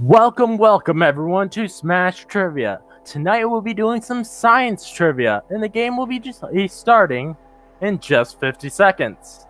Welcome everyone to Smash Trivia. Tonight we'll be doing some science trivia, and the game will be starting in just 50 seconds.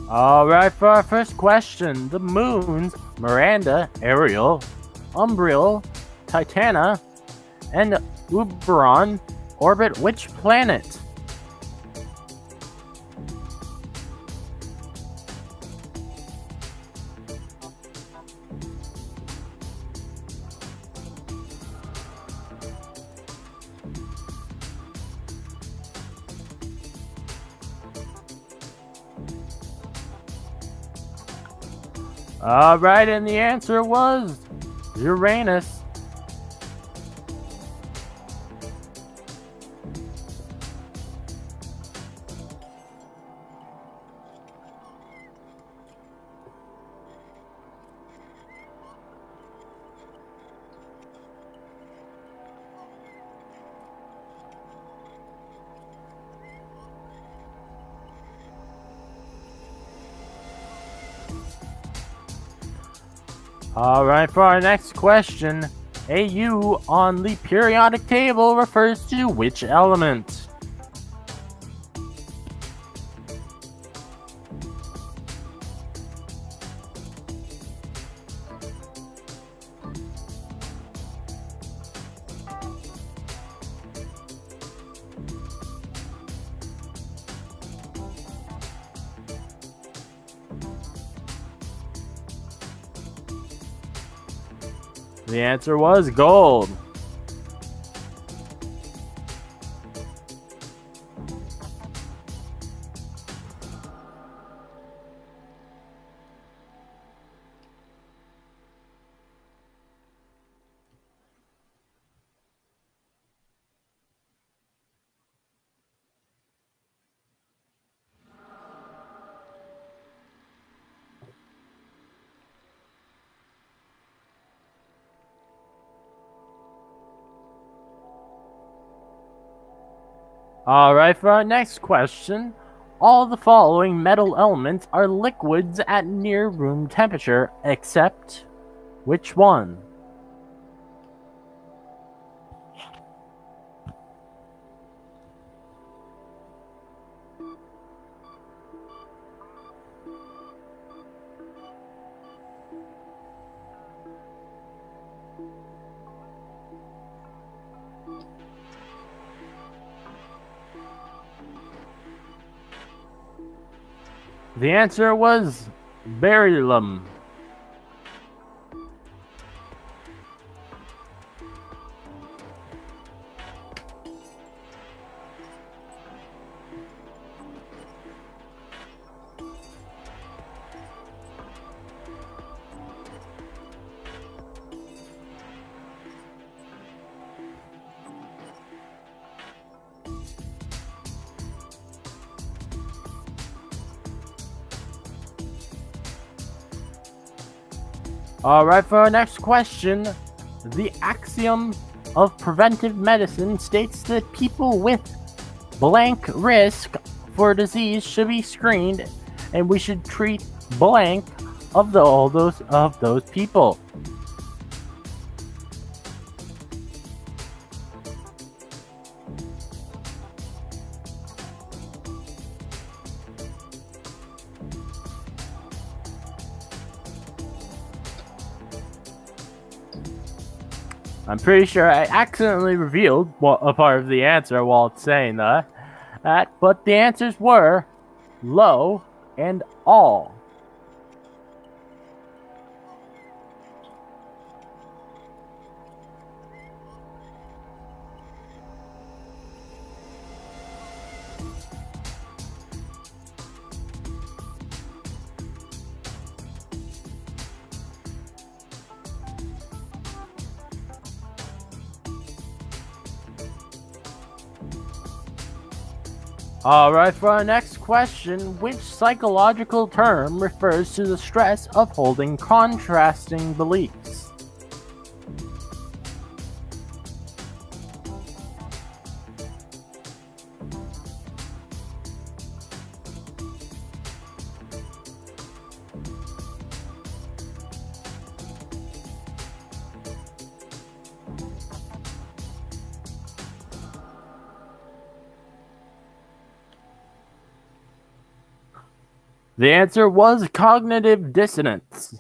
Alright, for our first question, the moons Miranda, Ariel, Umbriel, Titana, and Oberon orbit which planet? Alright, and the answer was Uranus. Alright, for our next question, a U on the periodic table refers to which element? The answer was gold. Alright, for our next question, all the following metal elements are liquids at near room temperature, except which one? The answer was beryllium. Alright, for our next question, the axiom of preventive medicine states that people with blank risk for disease should be screened, and we should treat blank of all those people. I'm pretty sure I accidentally revealed a part of the answer while saying that, but the answers were low and all. Alright, for our next question, which psychological term refers to the stress of holding contrasting beliefs? The answer was cognitive dissonance.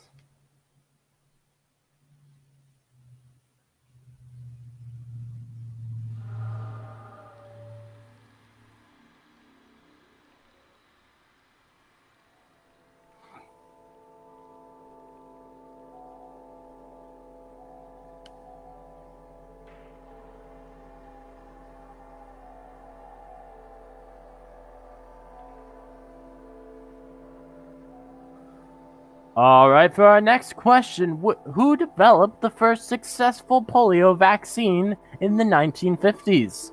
Alright, for our next question, who developed the first successful polio vaccine in the 1950s?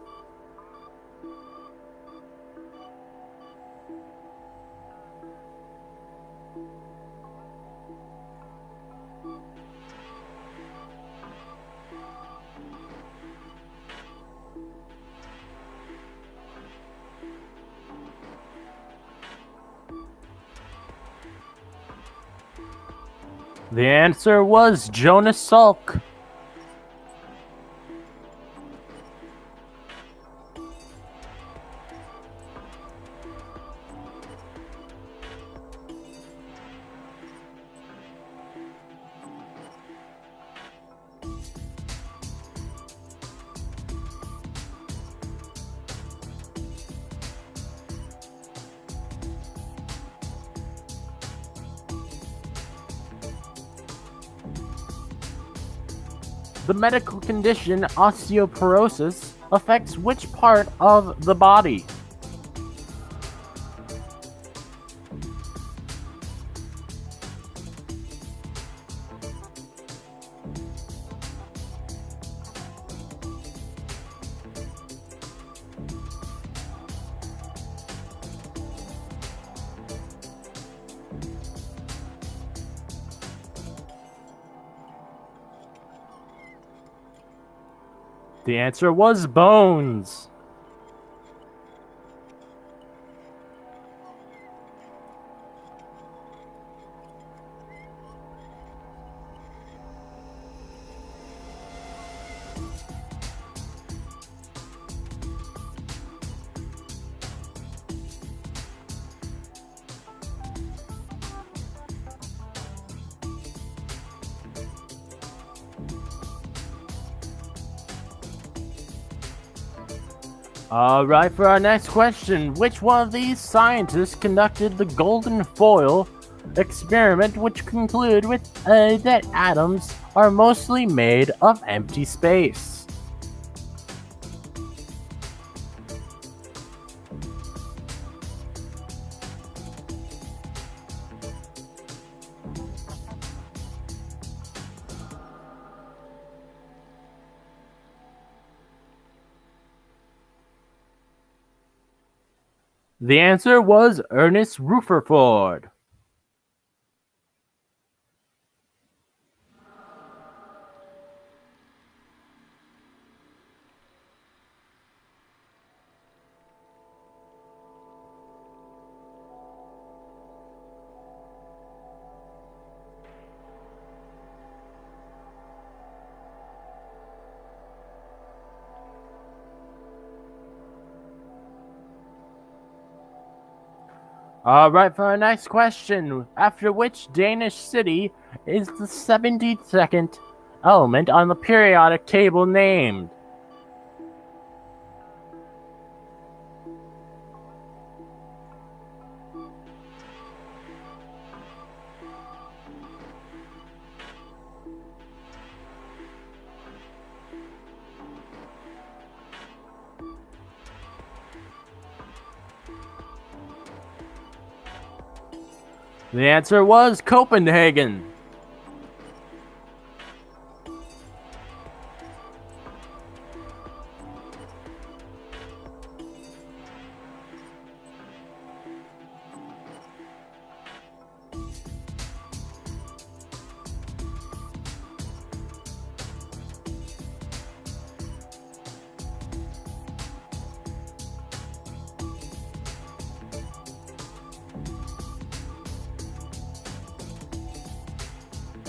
The answer was Jonas Salk. The medical condition osteoporosis affects which part of the body? The answer was bones. Alright, for our next question, which one of these scientists conducted the golden foil experiment, which concluded with that atoms are mostly made of empty space? The answer was Ernest Rutherford. Alright, for our next question, after which Danish city is the 72nd element on the periodic table named? The answer was Copenhagen.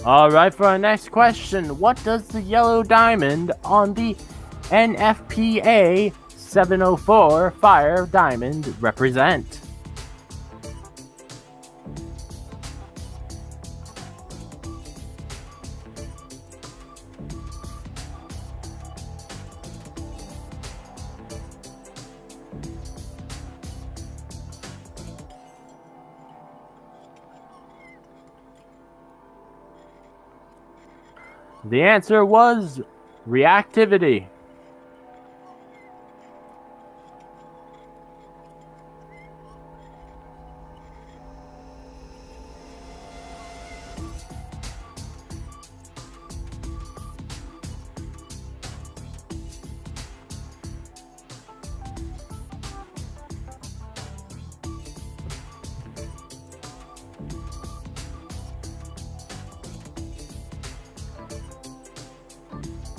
Alright, for our next question, what does the yellow diamond on the NFPA 704 Fire Diamond represent? The answer was reactivity.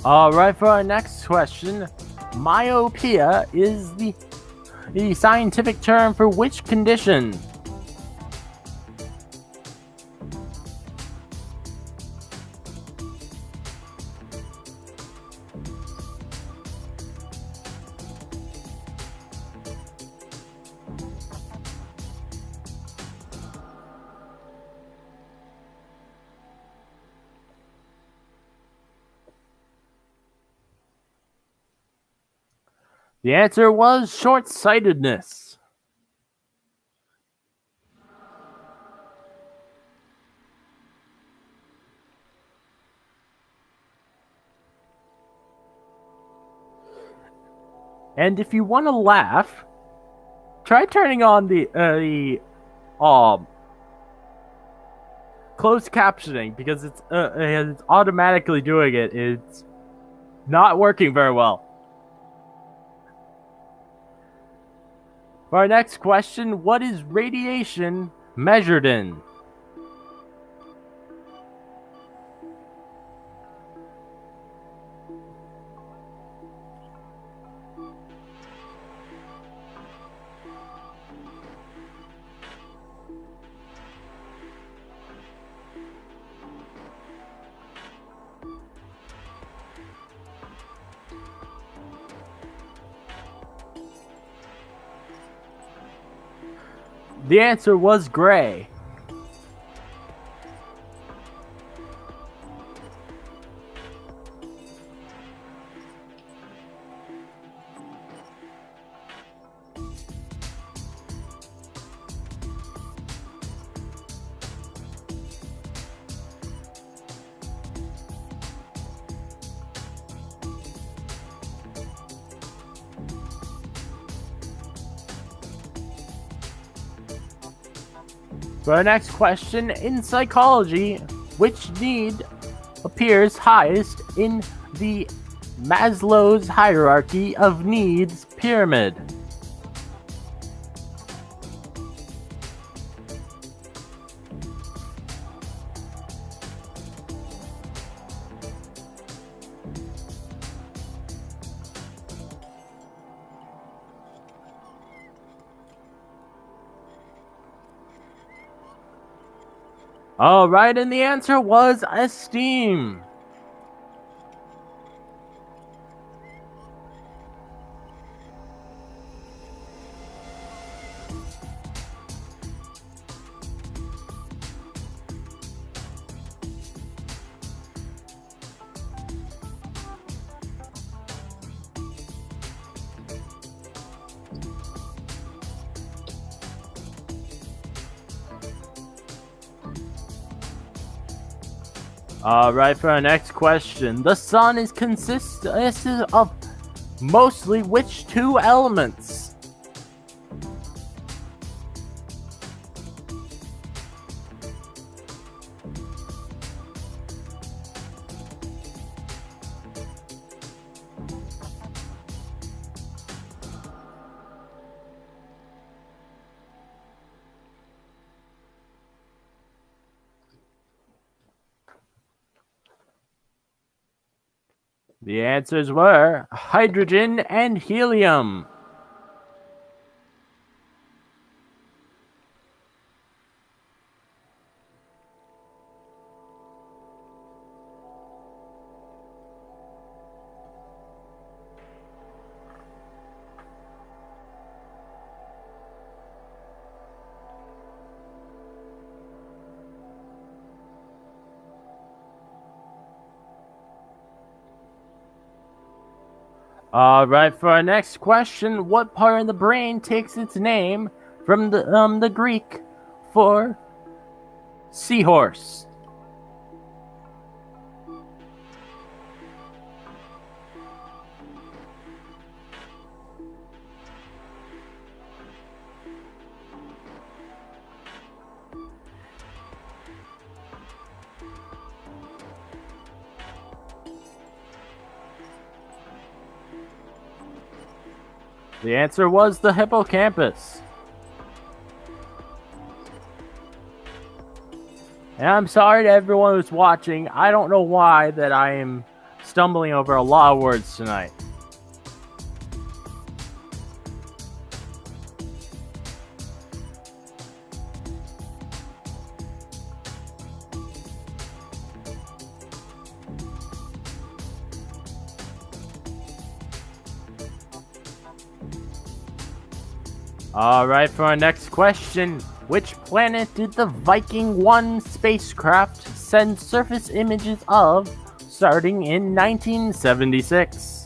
Alright, for our next question, myopia is the scientific term for which condition? The answer was short-sightedness. And if you want to laugh, try turning on the closed captioning, because it's automatically doing it. It's not working very well. For our next question, what is radiation measured in? The answer was gray. For our next question, in psychology, which need appears highest in the Maslow's hierarchy of needs pyramid? Alright, and the answer was esteem. Alright, for our next question. The sun is consisted of mostly which two elements? The answers were hydrogen and helium. Alright, for our next question, what part of the brain takes its name from the Greek for seahorse? The answer was the hippocampus. And I'm sorry to everyone who's watching. I don't know why that I am stumbling over a lot of words tonight. Alright, for our next question. Which planet did the Viking 1 spacecraft send surface images of starting in 1976?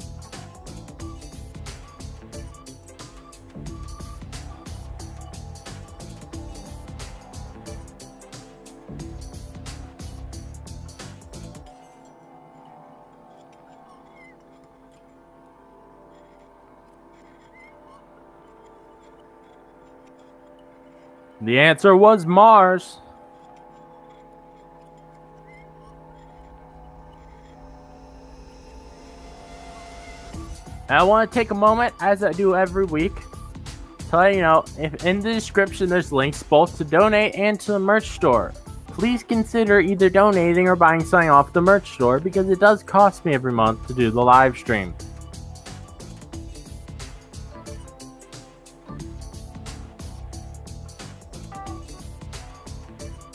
The answer was Mars. And I want to take a moment, as I do every week, to let you know, if in the description there's links both to donate and to the merch store. Please consider either donating or buying something off the merch store, because it does cost me every month to do the live stream.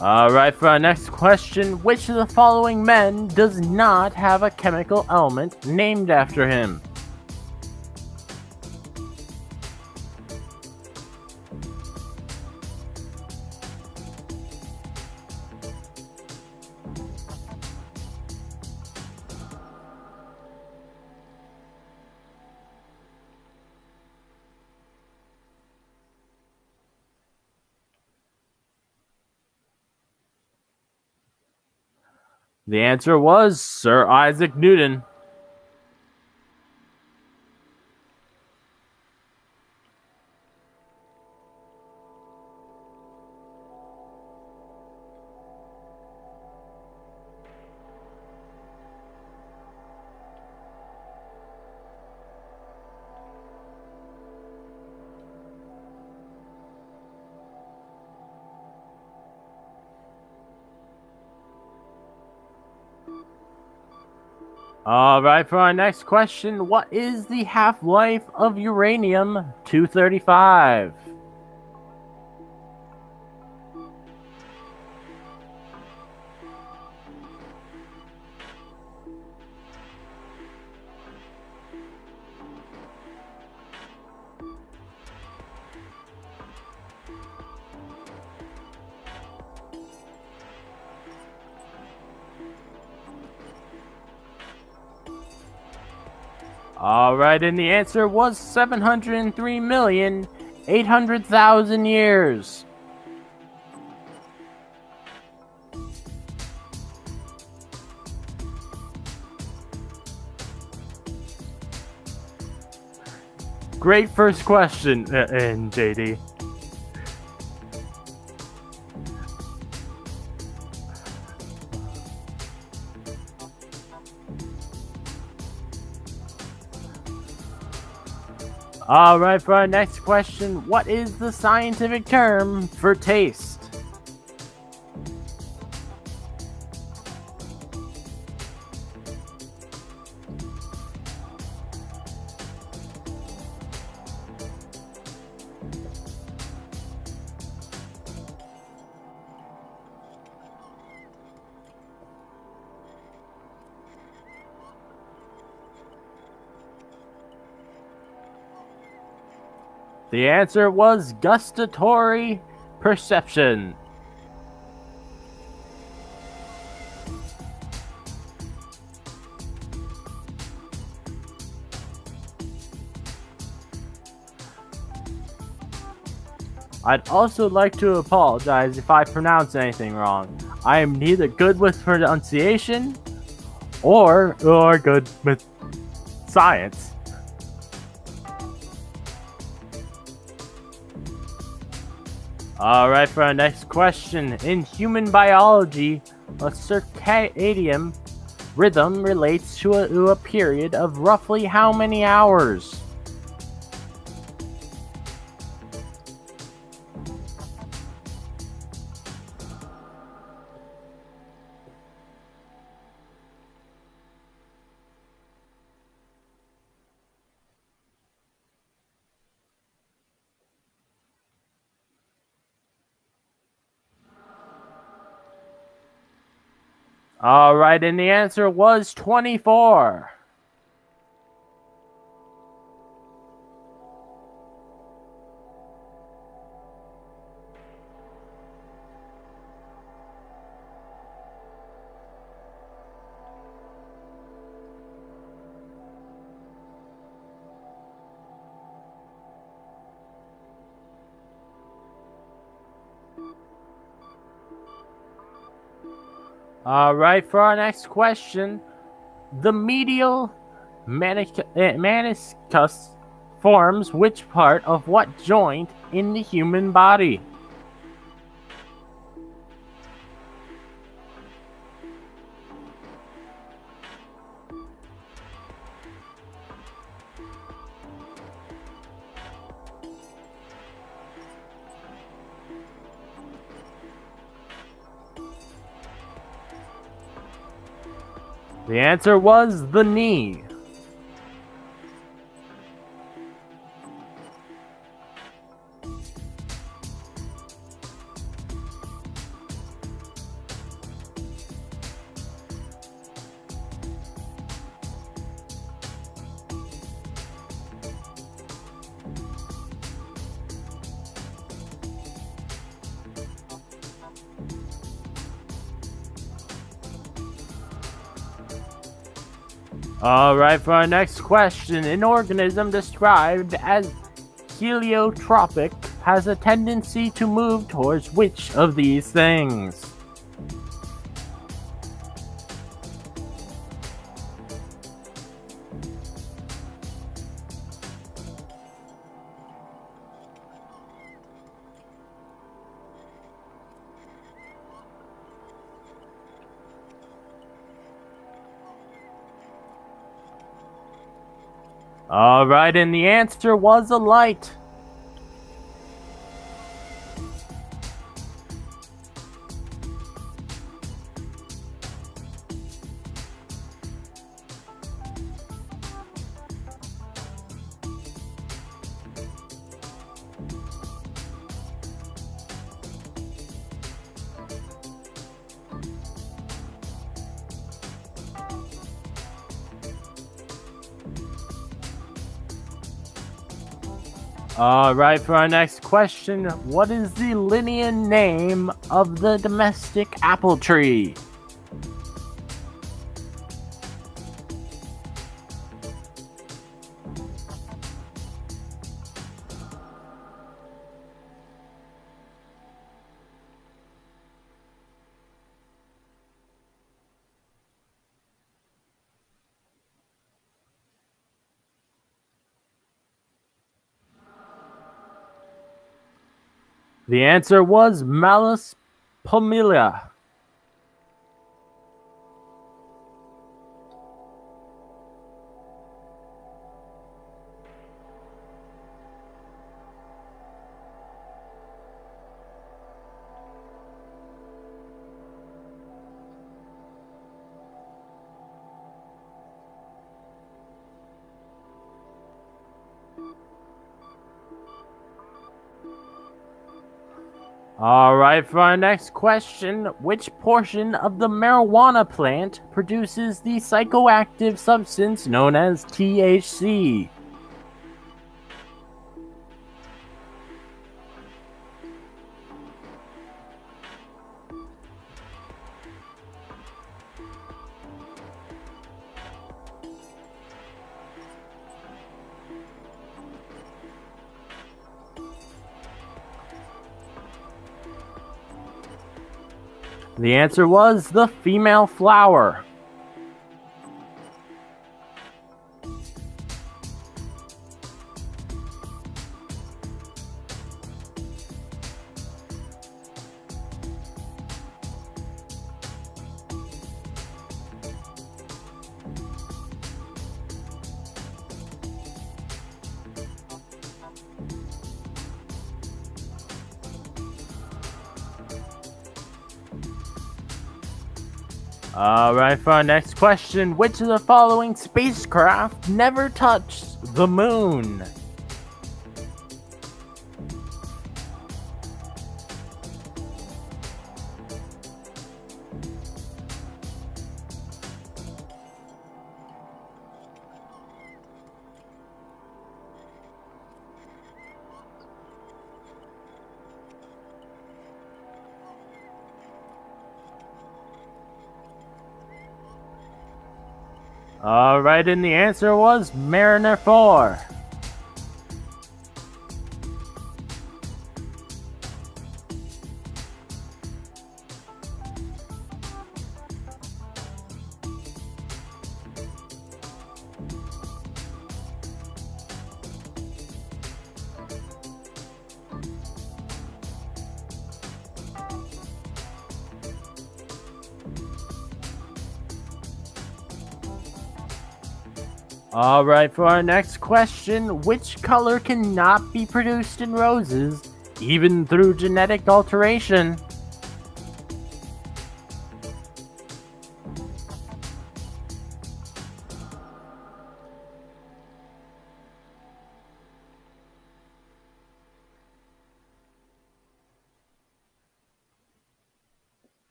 Alright, for our next question, which of the following men does not have a chemical element named after him? The answer was Sir Isaac Newton. Alright, for our next question, what is the half-life of uranium-235? Alright, and the answer was 703,800,000 years. Great first question, in JD. All right, for our next question, what is the scientific term for taste? The answer was gustatory perception. I'd also like to apologize if I pronounce anything wrong. I am neither good with pronunciation or good with science. Alright, for our next question. In human biology, a circadian rhythm relates to a period of roughly how many hours? Alright, and the answer was 24. Alright, for our next question. The medial meniscus forms which part of what joint in the human body? The answer was the knee. Alright, for our next question. An organism described as heliotropic has a tendency to move towards which of these things? Alright, and the answer was a light. Alright, for our next question. What is the Linnean name of the domestic apple tree? The answer was Malus Pomilia. Alright, for our next question, which portion of the marijuana plant produces the psychoactive substance known as THC? The answer was the female flower. Alright, for our next question, which of the following spacecraft never touched the moon? Alright, and the answer was Mariner 4. Alright, for our next question, which color cannot be produced in roses, even through genetic alteration?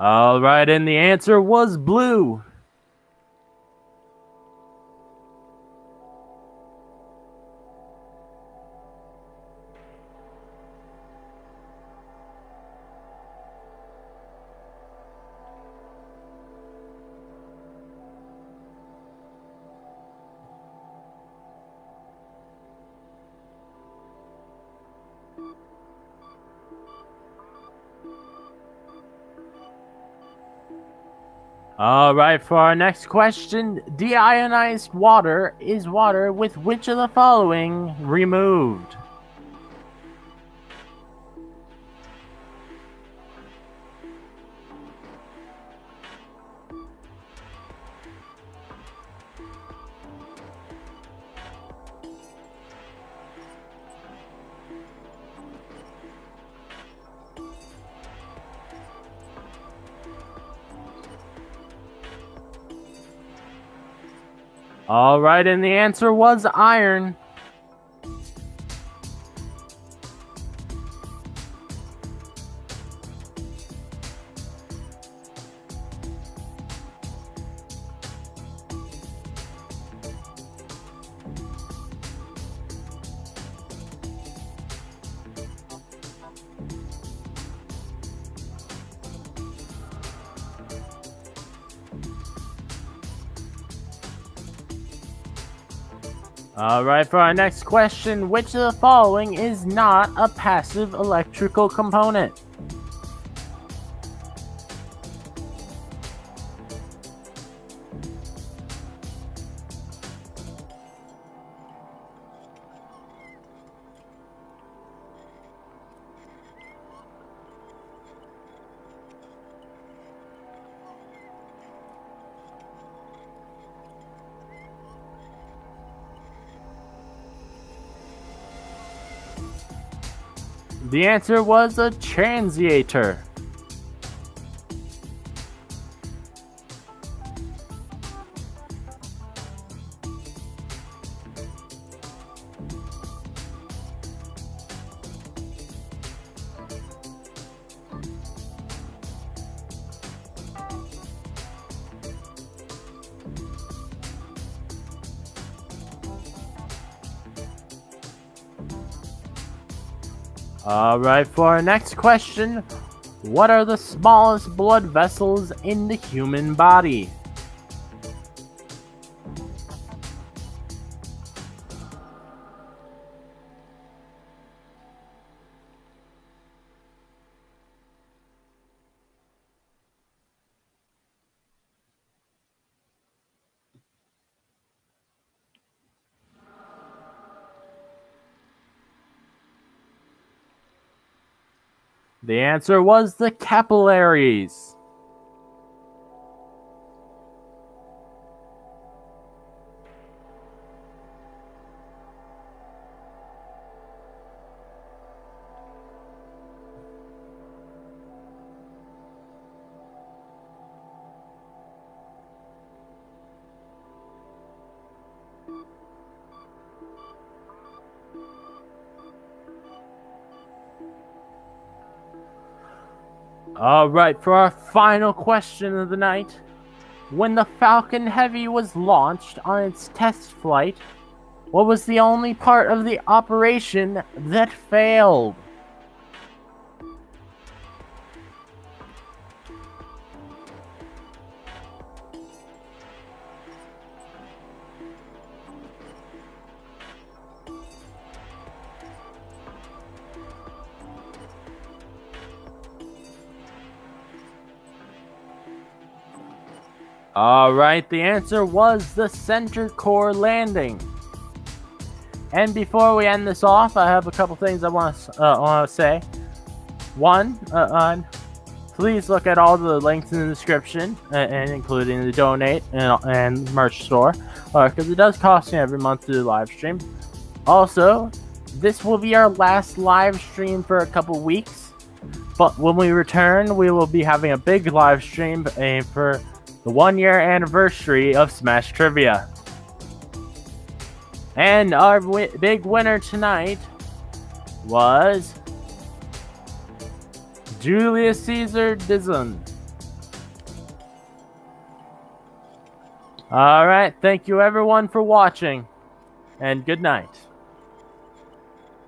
Alright, and the answer was blue. Alright, for our next question, deionized water is water with which of the following removed? Alright, and the answer was iron. Alright, for our next question, which of the following is not a passive electrical component? The answer was a transiator. Alright, for our next question, what are the smallest blood vessels in the human body? The answer was the capillaries. Alright, for our final question of the night. When the Falcon Heavy was launched on its test flight, what was the only part of the operation that failed? Alright, the answer was the center core landing. And before we end this off, I have a couple things I want to say. One, please look at all the links in the description, and including the donate and merch store, because it does cost me every month to do live stream. Also, this will be our last live stream for a couple weeks, but when we return, we will be having a big live stream for the 1-year anniversary of Smash Trivia. And our big winner tonight was Julius Caesar Dizon. Alright, thank you everyone for watching, and good night.